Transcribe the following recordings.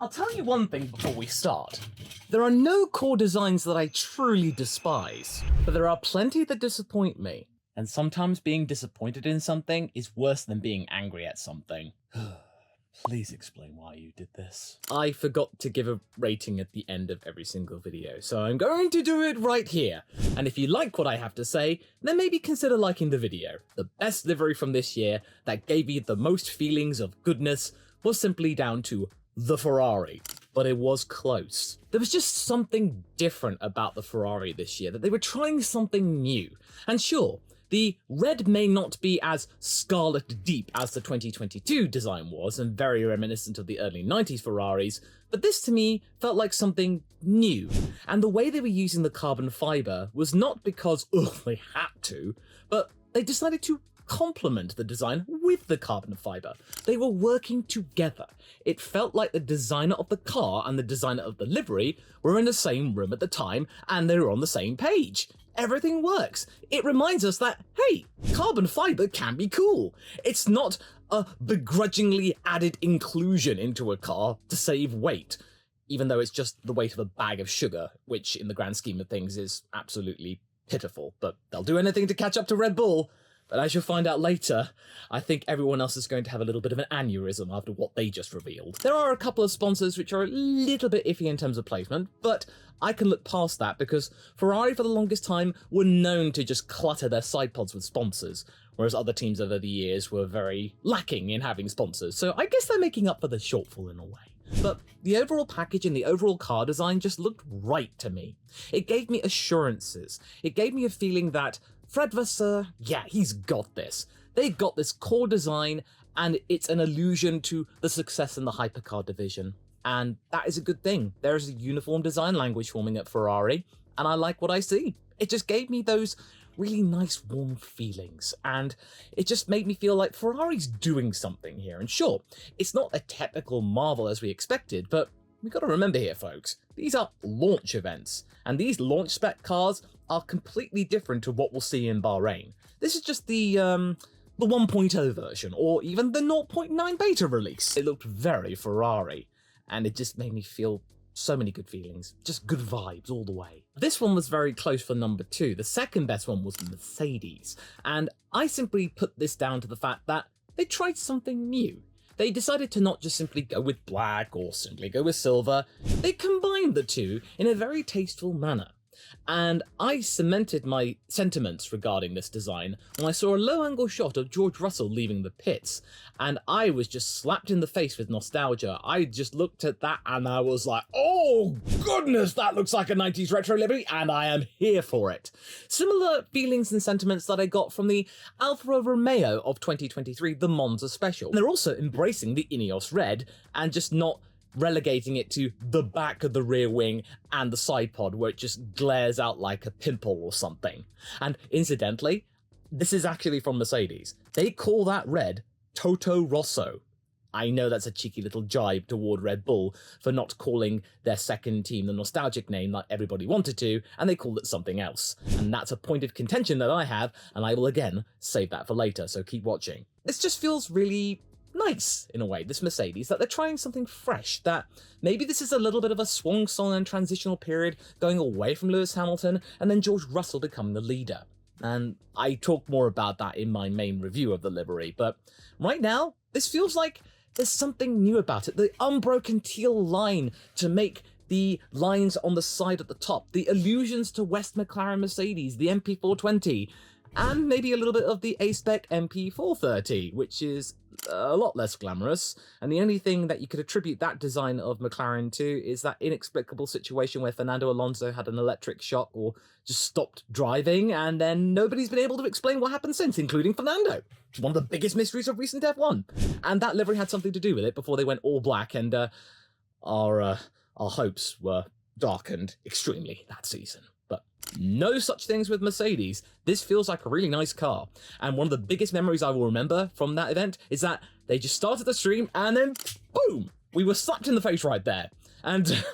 I'll tell you one thing before we start. There are no core designs that I truly despise, but there are plenty that disappoint me. And sometimes being disappointed in something is worse than being angry at something. Please explain why you did this. I forgot to give a rating at the end of every single video, so I'm going to do it right here. And if you like what I have to say, then maybe consider liking the video. The best livery from this year that gave me the most feelings of goodness was simply down to the Ferrari. But it was close. There was just something different about the Ferrari this year, that they were trying something new. And sure, the red may not be as scarlet deep as the 2022 design was, and very reminiscent of the early 90s Ferraris, but this to me felt like something new. And the way they were using the carbon fiber was not because, they had to, but they decided to complement the design with the carbon fiber. They were working together. It felt like the designer of the car and the designer of the livery were in the same room at the time, and they were on the same page. Everything works. It reminds us that, hey, carbon fiber can be cool. It's not a begrudgingly added inclusion into a car to save weight, even though it's just the weight of a bag of sugar, which in the grand scheme of things is absolutely pitiful, but they'll do anything to catch up to Red Bull. But as you'll find out later, I think everyone else is going to have a little bit of an aneurysm after what they just revealed. There are a couple of sponsors which are a little bit iffy in terms of placement, but I can look past that because Ferrari for the longest time were known to just clutter their side pods with sponsors, whereas other teams over the years were very lacking in having sponsors, so I guess they're making up for the shortfall in a way. But the overall package and the overall car design just looked right to me. It gave me assurances. It gave me a feeling that Fred Vasseur, yeah, he's got this. They got this core design, and it's an allusion to the success in the hypercar division. And that is a good thing. There is a uniform design language forming at Ferrari, and I like what I see. It just gave me those really nice warm feelings, and it just made me feel like Ferrari's doing something here. And sure, it's not a technical marvel as we expected, but we got to remember here, folks, these are launch events, and these launch spec cars are completely different to what we'll see in Bahrain. This is just the 1.0 version, or even the 0.9 beta release. It looked very Ferrari, and it just made me feel so many good feelings, just good vibes all the way. This one was very close for number 2. The second best one was Mercedes, and I simply put this down to the fact that they tried something new. They decided to not just simply go with black or simply go with silver. They combined the two in a very tasteful manner. And I cemented my sentiments regarding this design when I saw a low-angle shot of George Russell leaving the pits, and I was just slapped in the face with nostalgia. I just looked at that and I was like, oh goodness, that looks like a 90s retro livery, and I am here for it. Similar feelings and sentiments that I got from the Alfa Romeo of 2023, the Monza Special. They're also embracing the Ineos Red and just not relegating it to the back of the rear wing and the side pod where it just glares out like a pimple or something. And incidentally, this is actually from Mercedes. They call that red Toto Rosso. I know that's a cheeky little jibe toward Red Bull for not calling their second team the nostalgic name like everybody wanted to, and they called it something else. And that's a point of contention that I have, and I will again save that for later, so keep watching. This just feels really nice, in a way, this Mercedes, that they're trying something fresh, that maybe this is a little bit of a swan song and transitional period going away from Lewis Hamilton and then George Russell becoming the leader. And I talk more about that in my main review of the livery, but right now, this feels like there's something new about it. The unbroken teal line to make the lines on the side at the top, the allusions to West McLaren Mercedes, the MP420, and maybe a little bit of the A-Spec MP430, which is a lot less glamorous, and the only thing that you could attribute that design of McLaren to is that inexplicable situation where Fernando Alonso had an electric shock or just stopped driving, and then nobody's been able to explain what happened since, including Fernando. It's one of the biggest mysteries of recent F1. And that livery had something to do with it before they went all black, and our hopes were darkened extremely that season. But no such things with Mercedes. This feels like a really nice car. And one of the biggest memories I will remember from that event is that they just started the stream and then boom, we were slapped in the face right there. And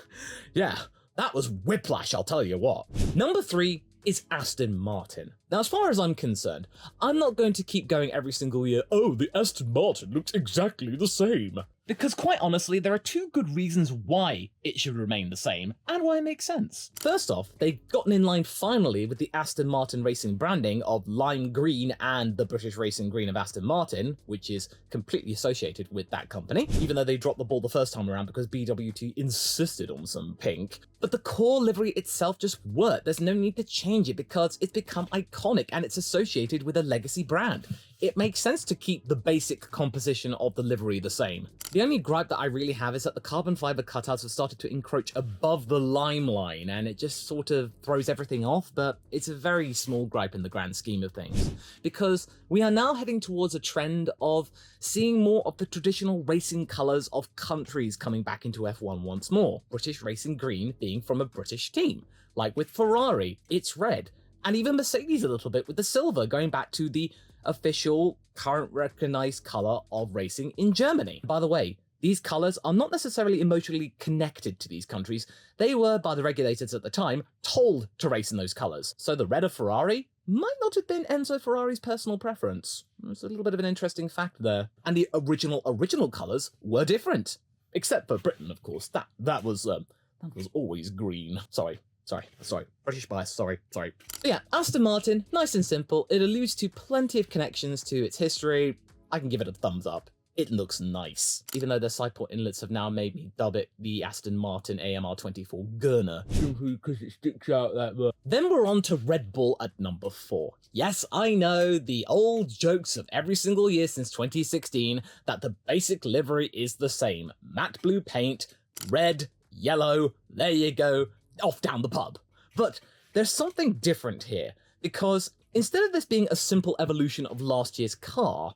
yeah, that was whiplash, I'll tell you what. Number 3 is Aston Martin. Now, as far as I'm concerned, I'm not going to keep going every single year, oh, the Aston Martin looks exactly the same. Because quite honestly, there are two good reasons why it should remain the same, and why it makes sense. First off, they've gotten in line finally with the Aston Martin racing branding of lime green and the British racing green of Aston Martin, which is completely associated with that company, even though they dropped the ball the first time around because BWT insisted on some pink. But the core livery itself just worked. There's no need to change it because it's become iconic and it's associated with a legacy brand. It makes sense to keep the basic composition of the livery the same. The only gripe that I really have is that the carbon fiber cutouts have started to encroach above the lime line, and it just sort of throws everything off, but it's a very small gripe in the grand scheme of things, because we are now heading towards a trend of seeing more of the traditional racing colours of countries coming back into F1 once more. British racing green being from a British team. Like with Ferrari, it's red, and even Mercedes a little bit with the silver, going back to the official, current recognised colour of racing in Germany. By the way, these colours are not necessarily emotionally connected to these countries. They were, by the regulators at the time, told to race in those colours. So the red of Ferrari might not have been Enzo Ferrari's personal preference. There's a little bit of an interesting fact there. And the original colours were different. Except for Britain, of course. That was always green. Sorry. British bias, sorry. But yeah, Aston Martin, nice and simple. It alludes to plenty of connections to its history. I can give it a thumbs up. It looks nice. Even though their side port inlets have now made me dub it the Aston Martin AMR24 Gurner. Because it sticks out that much. Then we're on to Red Bull at number 4. Yes, I know, the old jokes of every single year since 2016 that the basic livery is the same. Matte blue paint, red, yellow, there you go. Off down the pub. But there's something different here, because instead of this being a simple evolution of last year's car,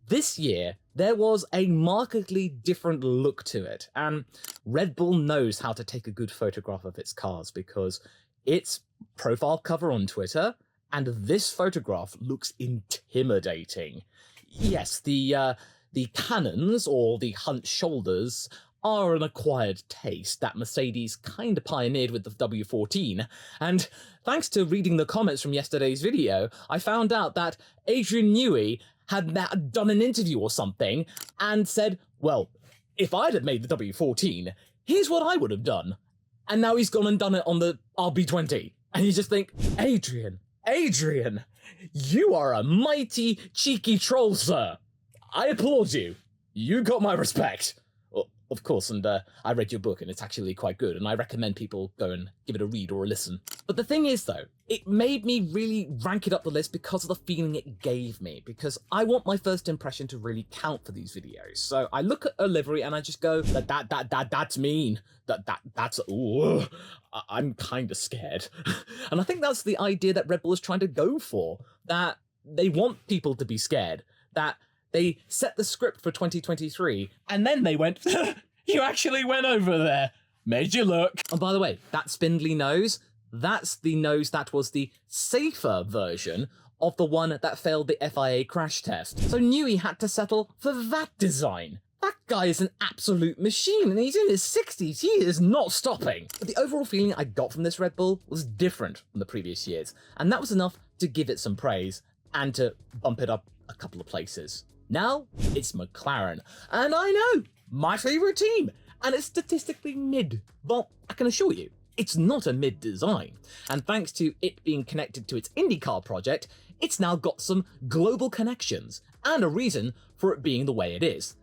this year there was a markedly different look to it, and Red Bull knows how to take a good photograph of its cars, because its profile cover on Twitter and this photograph looks intimidating. Yes, the cannons, or the hunched shoulders, are an acquired taste that Mercedes kinda pioneered with the W14, and thanks to reading the comments from yesterday's video, I found out that Adrian Newey had done an interview or something and said, well, if I'd have made the W14, here's what I would have done. And now he's gone and done it on the RB20. And you just think, Adrian, you are a mighty cheeky troll, sir. I applaud you. You got my respect. Of course, and I read your book and it's actually quite good, and I recommend people go and give it a read or a listen. But the thing is though, it made me really rank it up the list because of the feeling it gave me, because I want my first impression to really count for these videos. So I look at a livery and I just go, that's mean. That's, ooh, I'm kind of scared. And I think that's the idea that Red Bull is trying to go for, that they want people to be scared, that they set the script for 2023, and then they went, you actually went over there. Made you look. And by the way, that spindly nose, that's the nose that was the safer version of the one that failed the FIA crash test. So Newey had to settle for that design. That guy is an absolute machine, and he's in his 60s. He is not stopping. But the overall feeling I got from this Red Bull was different from the previous years, and that was enough to give it some praise and to bump it up a couple of places. Now, it's McLaren, and I know, my favourite team, and it's statistically mid. But I can assure you, it's not a mid design, and thanks to it being connected to its IndyCar project, it's now got some global connections, and a reason for it being the way it is.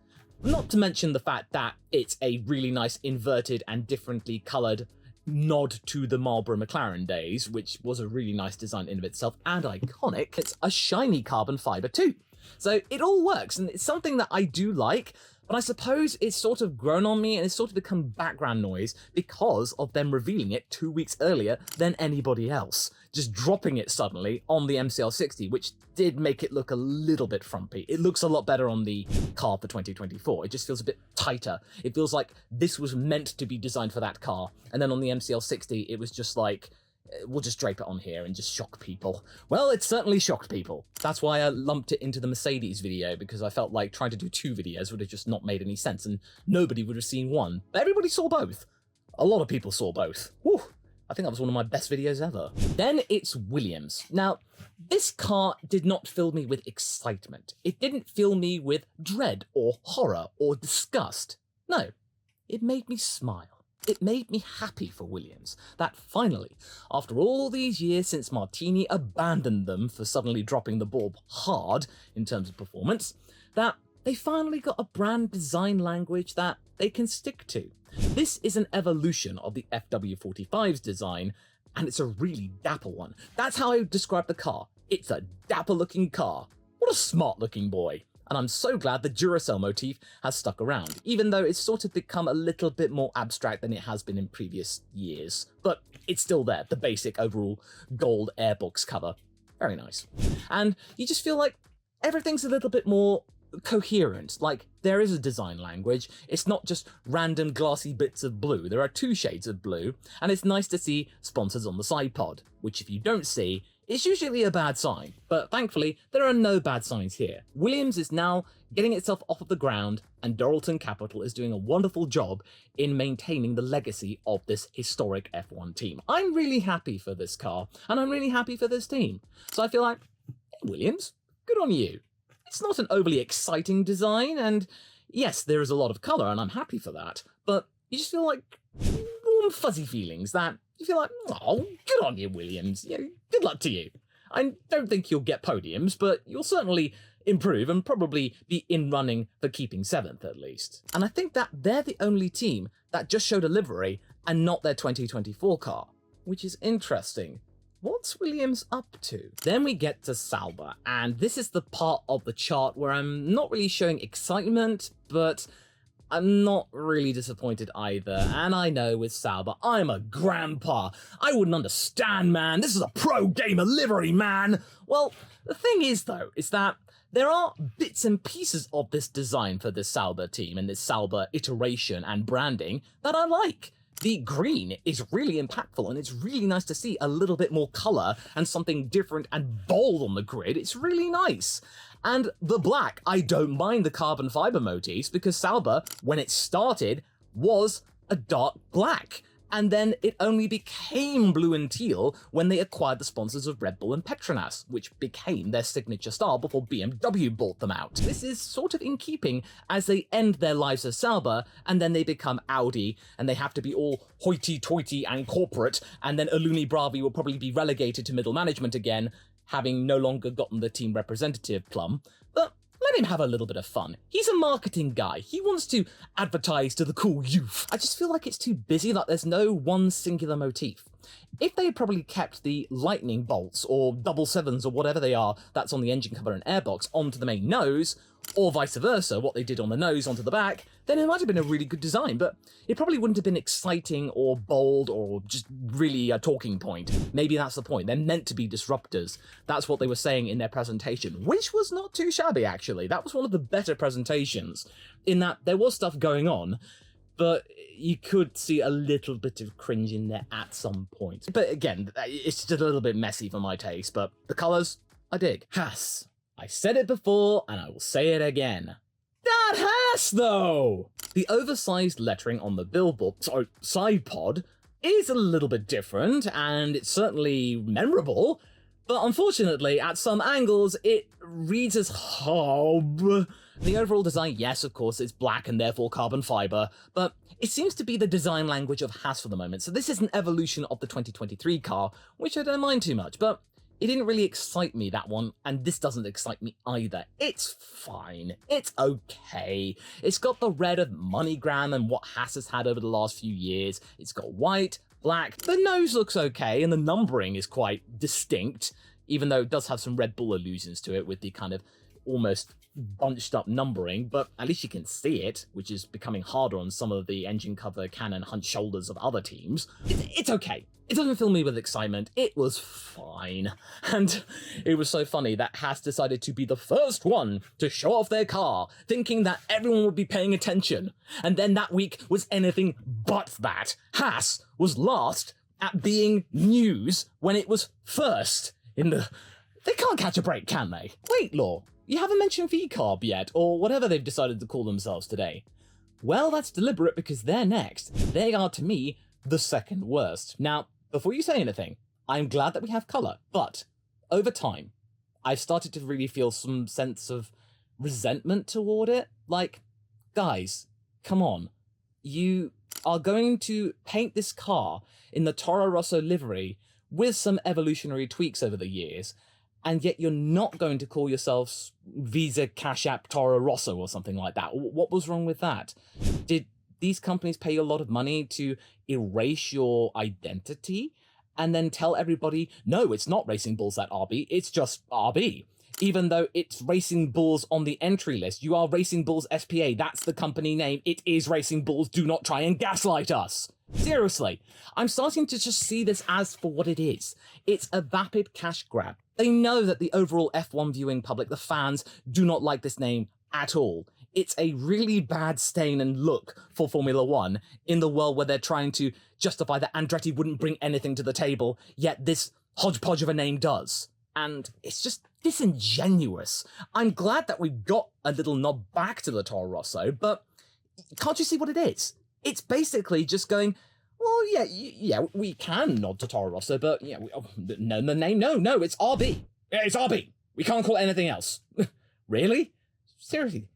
Not to mention the fact that it's a really nice inverted and differently coloured nod to the Marlboro McLaren days, which was a really nice design in of itself, and iconic. It's a shiny carbon fibre too. So it all works, and it's something that I do like, but I suppose it's sort of grown on me and it's sort of become background noise because of them revealing it 2 weeks earlier than anybody else. Just dropping it suddenly on the MCL60, which did make it look a little bit frumpy. It looks a lot better on the car for 2024. It just feels a bit tighter. It feels like this was meant to be designed for that car. And then on the MCL60, it was just like, we'll just drape it on here and just shock people. Well, it certainly shocked people. That's why I lumped it into the Mercedes video, because I felt like trying to do 2 videos would have just not made any sense and nobody would have seen one. But everybody saw both. A lot of people saw both. Whew. I think that was one of my best videos ever. Then it's Williams. Now, this car did not fill me with excitement. It didn't fill me with dread or horror or disgust. No, it made me smile. It made me happy for Williams that finally, after all these years since Martini abandoned them for suddenly dropping the ball hard in terms of performance, that they finally got a brand design language that they can stick to. This is an evolution of the FW45's design, and it's a really dapper one. That's how I would describe the car. It's a dapper looking car. What a smart looking boy. And I'm so glad the Duracell motif has stuck around, even though it's sort of become a little bit more abstract than it has been in previous years. But it's still there, the basic overall gold airbox cover. Very nice. And you just feel like everything's a little bit more coherent, like there is a design language. It's not just random glassy bits of blue. There are 2 shades of blue, and it's nice to see sponsors on the side pod, which if you don't see, it's usually a bad sign, but thankfully there are no bad signs here. Williams is now getting itself off of the ground, and Doralton Capital is doing a wonderful job in maintaining the legacy of this historic F1 team. I'm really happy for this car, and I'm really happy for this team. So I feel like, hey, Williams, good on you. It's not an overly exciting design, and yes, there is a lot of colour, and I'm happy for that, but you just feel like warm, fuzzy feelings that you feel like, oh, good on you, Williams. Yeah, good luck to you. I don't think you'll get podiums, but you'll certainly improve and probably be in running for keeping 7th at least. And I think that they're the only team that just showed a livery and not their 2024 car, which is interesting. What's Williams up to? Then we get to Sauber, and this is the part of the chart where I'm not really showing excitement, but I'm not really disappointed either. And I know with Sauber, I'm a grandpa. I wouldn't understand, man. This is a pro gamer livery, man. Well, the thing is, though, is that there are bits and pieces of this design for this Sauber team and this Sauber iteration and branding that I like. The green is really impactful, and it's really nice to see a little bit more colour and something different and bold on the grid. It's really nice. And the black, I don't mind the carbon fibre motifs, because Sauber, when it started, was a dark black. And then it only became blue and teal when they acquired the sponsors of Red Bull and Petronas, which became their signature style before BMW bought them out. This is sort of in keeping as they end their lives as Sauber, and then they become Audi, and they have to be all hoity-toity and corporate, and then Aluni Bravi will probably be relegated to middle management again, having no longer gotten the team representative plum. But let him have a little bit of fun. He's a marketing guy. He wants to advertise to the cool youth. I just feel like it's too busy, like there's no one singular motif. If they had probably kept the lightning bolts or double sevens or whatever they are that's on the engine cover and airbox onto the main nose, or vice versa, what they did on the nose onto the back, then it might have been a really good design, but it probably wouldn't have been exciting or bold or just really a talking point. Maybe that's the point. They're meant to be disruptors. That's what they were saying in their presentation, which was not too shabby, actually. That was one of the better presentations, in that there was stuff going on, but you could see a little bit of cringe in there at some point. But again, it's just a little bit messy for my taste, but the colours, I dig. Haas. I said it before, and I will say it again. That Haas, though! The oversized lettering on the side pod is a little bit different, and it's certainly memorable, but unfortunately, at some angles, it reads as hob. The overall design, yes, of course, it's black and therefore carbon fibre, but it seems to be the design language of Haas for the moment, so this is an evolution of the 2023 car, which I don't mind too much, but it didn't really excite me, that one, and this doesn't excite me either. It's fine. It's okay. It's got the red of MoneyGram and what Haas has had over the last few years. It's got white, black. The nose looks okay, and the numbering is quite distinct, even though it does have some Red Bull allusions to it with the kind of almost bunched up numbering, but at least you can see it, which is becoming harder on some of the engine cover cannon hunched shoulders of other teams. It's okay. It doesn't fill me with excitement. It was fine. And it was so funny that Haas decided to be the first one to show off their car, thinking that everyone would be paying attention. And then that week was anything but that. Haas was last at being news when it was first in the... They can't catch a break, can they? Wait, Law, you haven't mentioned VCarb yet, or whatever they've decided to call themselves today. Well, that's deliberate because they're next. They are, to me, the second worst. Now, before you say anything, I'm glad that we have colour, but over time, I've started to really feel some sense of resentment toward it. Like, guys, come on. you are going to paint this car in the Toro Rosso livery with some evolutionary tweaks over the years, and yet you're not going to call yourselves Visa, Cash App, Toro Rosso or something like that. What was wrong with that? Did these companies pay you a lot of money to erase your identity and then tell everybody, no, it's not Racing Bulls at RB, it's just RB? Even though it's Racing Bulls on the entry list, you are Racing Bulls SPA, that's the company name, it is Racing Bulls, do not try and gaslight us. Seriously, I'm starting to just see this as for what it is. It's a vapid cash grab. They know that the overall F1 viewing public, the fans, do not like this name at all. It's a really bad stain and look for Formula One in the world where they're trying to justify that Andretti wouldn't bring anything to the table, yet this hodgepodge of a name does. And it's just disingenuous. I'm glad that we got a little nod back to the Toro Rosso, but can't you see what it is? It's basically just going, well, yeah, we can nod to Toro Rosso, but yeah, no, the name, no, it's RB. Yeah, it's RB. We can't call it anything else. Really? Seriously?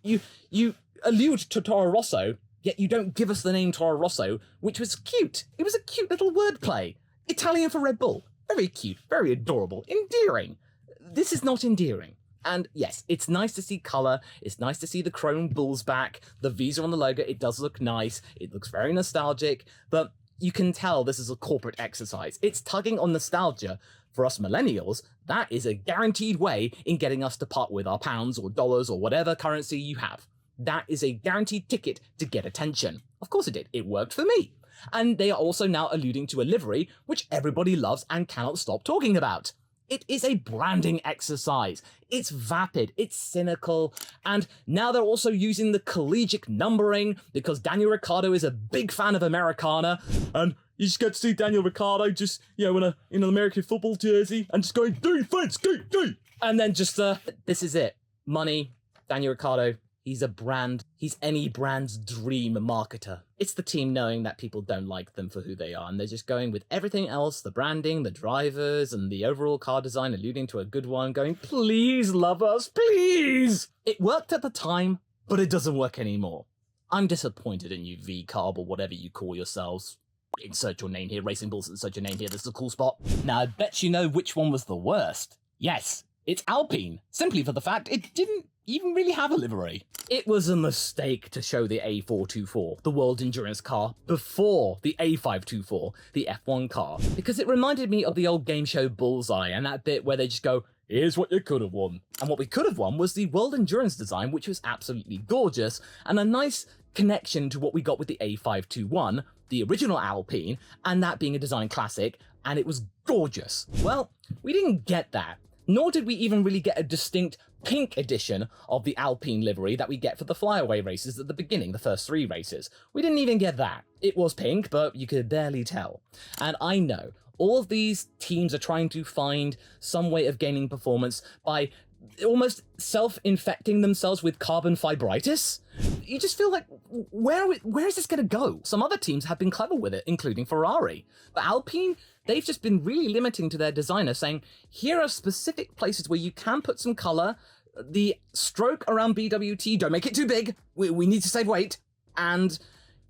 You allude to Toro Rosso, yet you don't give us the name Toro Rosso, which was cute. It was a cute little wordplay. Italian for Red Bull. Very cute, very adorable, endearing. This is not endearing. And yes, it's nice to see colour, it's nice to see the chrome bulls back, the Visa on the logo, it does look nice, it looks very nostalgic, but you can tell this is a corporate exercise. It's tugging on nostalgia. For us millennials, that is a guaranteed way in getting us to part with our pounds or dollars or whatever currency you have. That is a guaranteed ticket to get attention. Of course it did, it worked for me. And they are also now alluding to a livery, which everybody loves and cannot stop talking about. It is a branding exercise. It's vapid, it's cynical, and now they're also using the collegiate numbering because Daniel Ricciardo is a big fan of Americana, and you just get to see Daniel Ricciardo just, in an American football jersey and just going, defense, D. And then just, this is it. Money, Daniel Ricciardo, he's a brand. He's any brand's dream marketer. It's the team knowing that people don't like them for who they are, and they're just going with everything else, the branding, the drivers, and the overall car design, alluding to a good one, going, please love us, please! It worked at the time, but it doesn't work anymore. I'm disappointed in you, V-Carb, or whatever you call yourselves. Insert your name here, Racing Bulls, insert your name here, this is a cool spot. Now, I bet you know which one was the worst. Yes, it's Alpine, simply for the fact it didn't even really have a livery. It was a mistake to show the A424, the World Endurance car, before the A524, the F1 car, because it reminded me of the old game show Bullseye and that bit where they just go, here's what you could have won. And what we could have won was the World Endurance design, which was absolutely gorgeous, and a nice connection to what we got with the A521, the original Alpine, and that being a design classic, and it was gorgeous. Well, we didn't get that. Nor did we even really get a distinct pink edition of the Alpine livery that we get for the flyaway races at the beginning, the first 3 races. We didn't even get that. It was pink, but you could barely tell. And I know, all of these teams are trying to find some way of gaining performance by almost self-infecting themselves with carbon fibritis. You just feel like, where is this going to go? Some other teams have been clever with it, including Ferrari. But Alpine, they've just been really limiting to their designer, saying, here are specific places where you can put some colour. The stroke around BWT, don't make it too big. We need to save weight. And,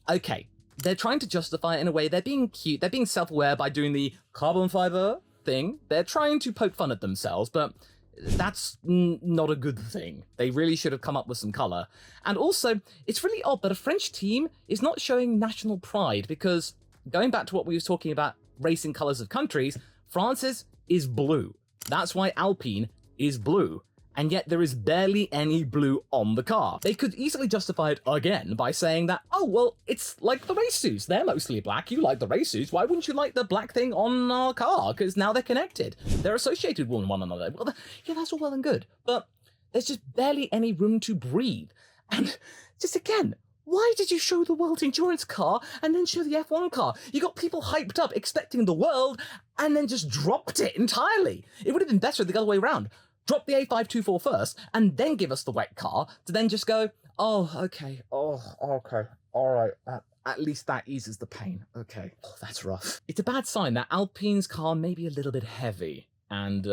okay, they're trying to justify it in a way. They're being cute. They're being self-aware by doing the carbon fibre thing. They're trying to poke fun at themselves, but that's not a good thing. They really should have come up with some colour. And also, it's really odd that a French team is not showing national pride, because going back to what we were talking about, racing colours of countries, France's is blue. That's why Alpine is blue. And yet there is barely any blue on the car. They could easily justify it again by saying that, oh, well, it's like the race suits. They're mostly black. You like the race suits. Why wouldn't you like the black thing on our car? Because now they're connected. They're associated with one another. Well, yeah, that's all well and good. But there's just barely any room to breathe. And just again, why did you show the World Endurance car and then show the F1 car? You got people hyped up expecting the world and then just dropped it entirely. It would have been better the other way around. Drop the A524 first, and then give us the wet car, to then just go, oh, okay, okay, all right, at least that eases the pain, okay. Oh, that's rough. It's a bad sign that Alpine's car may be a little bit heavy, and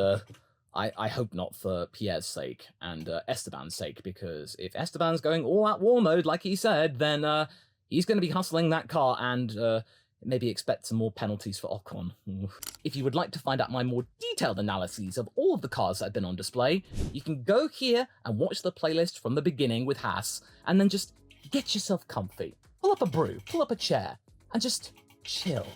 I hope not for Pierre's sake and Esteban's sake, because if Esteban's going all out war mode, like he said, then He's going to be hustling that car and maybe expect some more penalties for Ocon. If you would like to find out my more detailed analyses of all of the cars that have been on display, you can go here and watch the playlist from the beginning with Haas, and then just get yourself comfy. Pull up a brew, pull up a chair, and just chill.